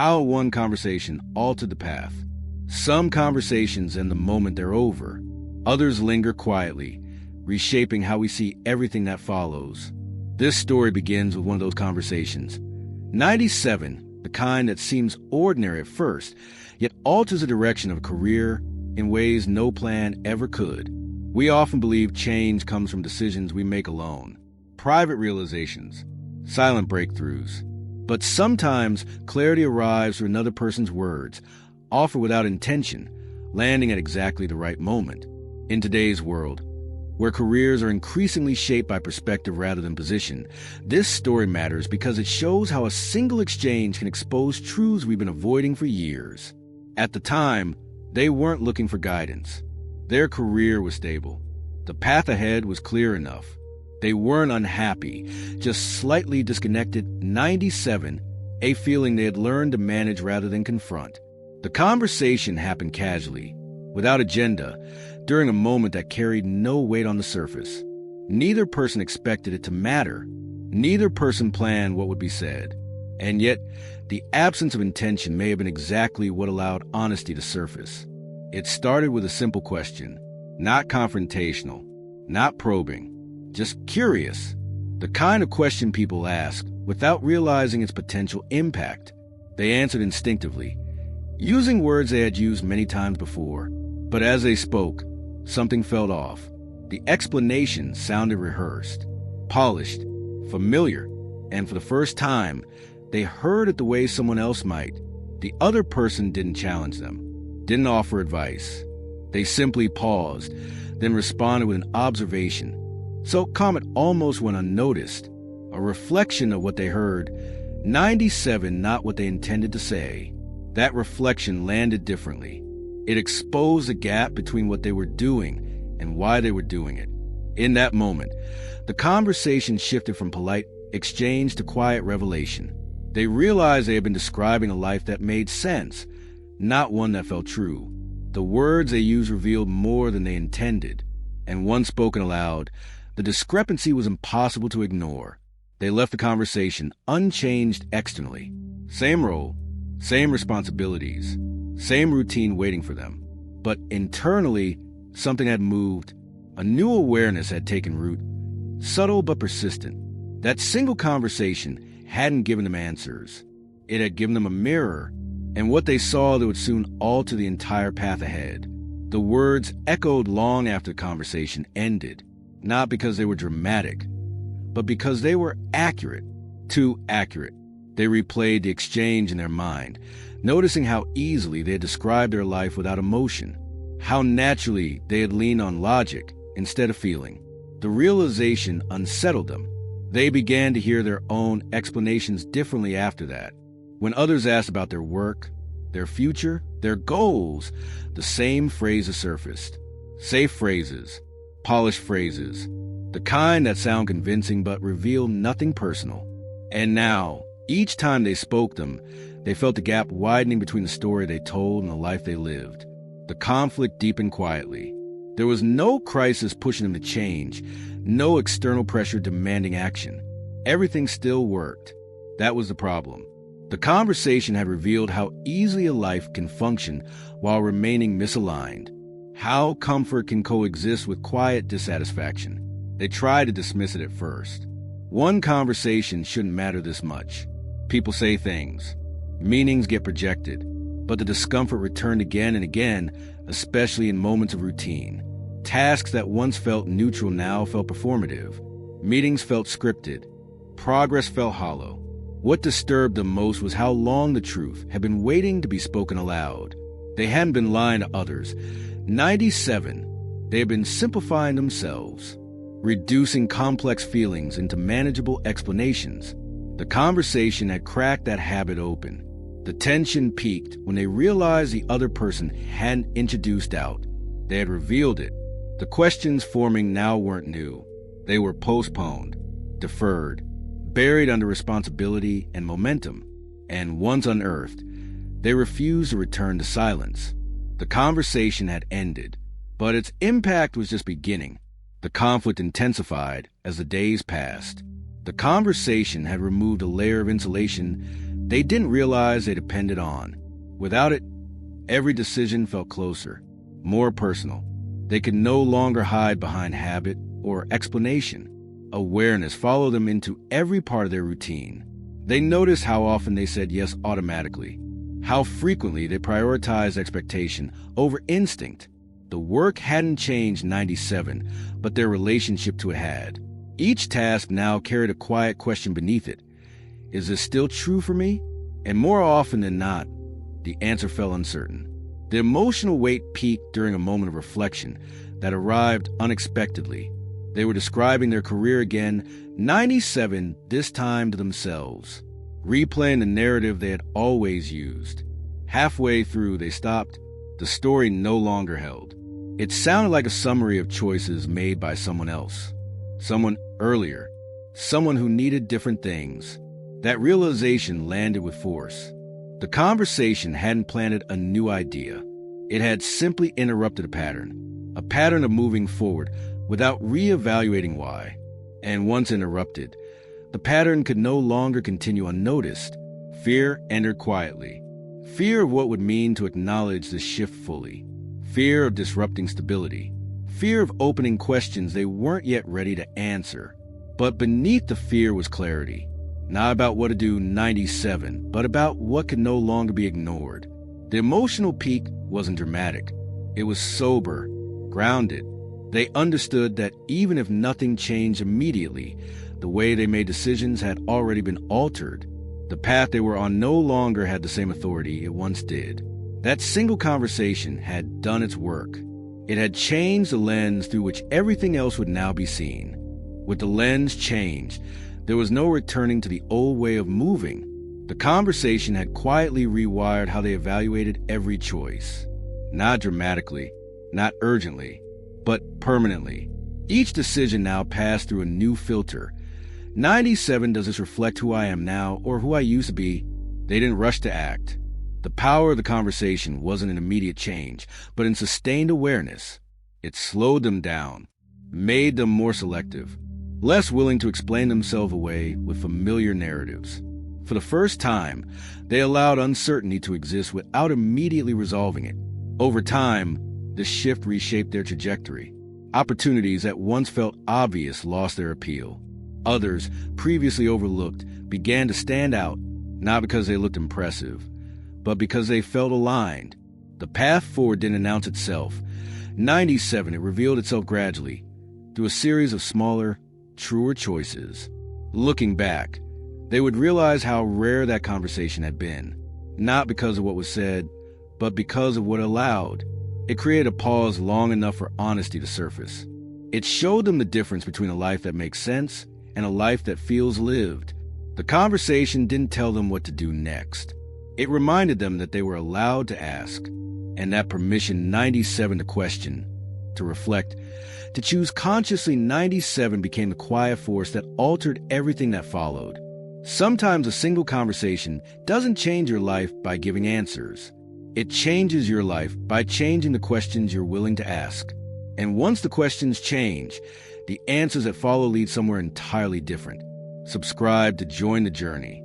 How one conversation altered the path. Some conversations end the moment they're over. Others linger quietly, reshaping how we see everything that follows. This story begins with one of those conversations. 97, the kind that seems ordinary at first, yet alters the direction of a career in ways no plan ever could. We often believe change comes from decisions we make alone, private realizations, silent breakthroughs. But sometimes clarity arrives through another person's words, offered without intention, landing at exactly the right moment. In today's world, where careers are increasingly shaped by perspective rather than position, this story matters because it shows how a single exchange can expose truths we've been avoiding for years. At the time, they weren't looking for guidance. Their career was stable. The path ahead was clear enough. They weren't unhappy, just slightly disconnected. 97, a feeling they had learned to manage rather than confront. The conversation happened casually, without agenda, during a moment that carried no weight on the surface. Neither person expected it to matter. Neither person planned what would be said. And yet, the absence of intention may have been exactly what allowed honesty to surface. It started with a simple question, not confrontational, not probing, just curious. The kind of question people ask without realizing its potential impact. They answered instinctively, using words they had used many times before. But as they spoke, something felt off. The explanation sounded rehearsed, polished, familiar, and for the first time, they heard it the way someone else might. The other person didn't challenge them, didn't offer advice. They simply paused, then responded with an observation. So comment almost went unnoticed, a reflection of what they heard. 97, not what they intended to say. That reflection landed differently. It exposed the gap between what they were doing and why they were doing it. In that moment, the conversation shifted from polite exchange to quiet revelation. They realized they had been describing a life that made sense, not one that felt true. The words they used revealed more than they intended, and once spoken aloud, the discrepancy was impossible to ignore. They left the conversation unchanged externally. Same role, same responsibilities, same routine waiting for them. But internally, something had moved. A new awareness had taken root, subtle but persistent. That single conversation hadn't given them answers. It had given them a mirror, and what they saw that would soon alter the entire path ahead. The words echoed long after the conversation ended, not because they were dramatic, but because they were accurate, too accurate. They replayed the exchange in their mind, noticing how easily they had described their life without emotion, how naturally they had leaned on logic instead of feeling. The realization unsettled them. They began to hear their own explanations differently after that. When others asked about their work, their future, their goals, the same phrases surfaced. Safe phrases, polished phrases, the kind that sound convincing but reveal nothing personal. And now, each time they spoke them, they felt the gap widening between the story they told and the life they lived. The conflict deepened quietly. There was no crisis pushing them to change, no external pressure demanding action. Everything still worked. That was the problem. The conversation had revealed how easily a life can function while remaining misaligned, how comfort can coexist with quiet dissatisfaction. They tried to dismiss it at first. One conversation shouldn't matter this much. People say things. Meanings get projected. But the discomfort returned again and again, especially in moments of routine. Tasks that once felt neutral now felt performative. Meetings felt scripted. Progress felt hollow. What disturbed them most was how long the truth had been waiting to be spoken aloud. They hadn't been lying to others. 97. They had been simplifying themselves, reducing complex feelings into manageable explanations. The conversation had cracked that habit open. The tension peaked when they realized the other person hadn't introduced doubt. They had revealed it. The questions forming now weren't new. They were postponed, deferred, buried under responsibility and momentum. And once unearthed, they refused to return to silence. The conversation had ended, but its impact was just beginning. The conflict intensified as the days passed. The conversation had removed a layer of insulation they didn't realize they depended on. Without it, every decision felt closer, more personal. They could no longer hide behind habit or explanation. Awareness followed them into every part of their routine. They noticed how often they said yes automatically, how frequently they prioritized expectation over instinct. The work hadn't changed 97, but their relationship to it had. Each task now carried a quiet question beneath it. Is this still true for me? And more often than not, the answer fell uncertain. The emotional weight peaked during a moment of reflection that arrived unexpectedly. They were describing their career again, 97 this time to themselves, replaying the narrative they had always used. Halfway through, they stopped. The story no longer held. It sounded like a summary of choices made by someone else, someone earlier, someone who needed different things. That realization landed with force. The conversation hadn't planted a new idea. It had simply interrupted a pattern of moving forward without reevaluating why. And once interrupted, the pattern could no longer continue unnoticed. Fear entered quietly. Fear of what would mean to acknowledge this shift fully. Fear of disrupting stability. Fear of opening questions they weren't yet ready to answer. But beneath the fear was clarity. Not about what to do 97, but about what could no longer be ignored. The emotional peak wasn't dramatic. It was sober, grounded. They understood that even if nothing changed immediately, the way they made decisions had already been altered. The path they were on no longer had the same authority it once did. That single conversation had done its work. It had changed the lens through which everything else would now be seen. With the lens changed, there was no returning to the old way of moving. The conversation had quietly rewired how they evaluated every choice. Not dramatically, not urgently, but permanently. Each decision now passed through a new filter. 97, does this reflect who I am now or who I used to be? They didn't rush to act. The power of the conversation wasn't in immediate change, but in sustained awareness. It slowed them down, made them more selective, less willing to explain themselves away with familiar narratives. For the first time, they allowed uncertainty to exist without immediately resolving it. Over time, this shift reshaped their trajectory. Opportunities that once felt obvious lost their appeal. Others, previously overlooked, began to stand out, not because they looked impressive, but because they felt aligned. The path forward didn't announce itself. 97, it revealed itself gradually, through a series of smaller, truer choices. Looking back, they would realize how rare that conversation had been, not because of what was said, but because of what allowed. It created a pause long enough for honesty to surface. It showed them the difference between a life that makes sense and a life that feels lived. The conversation didn't tell them what to do next. It reminded them that they were allowed to ask, and that permission 97 to question, to reflect, to choose consciously 97 became the quiet force that altered everything that followed. Sometimes a single conversation doesn't change your life by giving answers. It changes your life by changing the questions you're willing to ask. And once the questions change, the answers that follow lead somewhere entirely different. Subscribe to join the journey.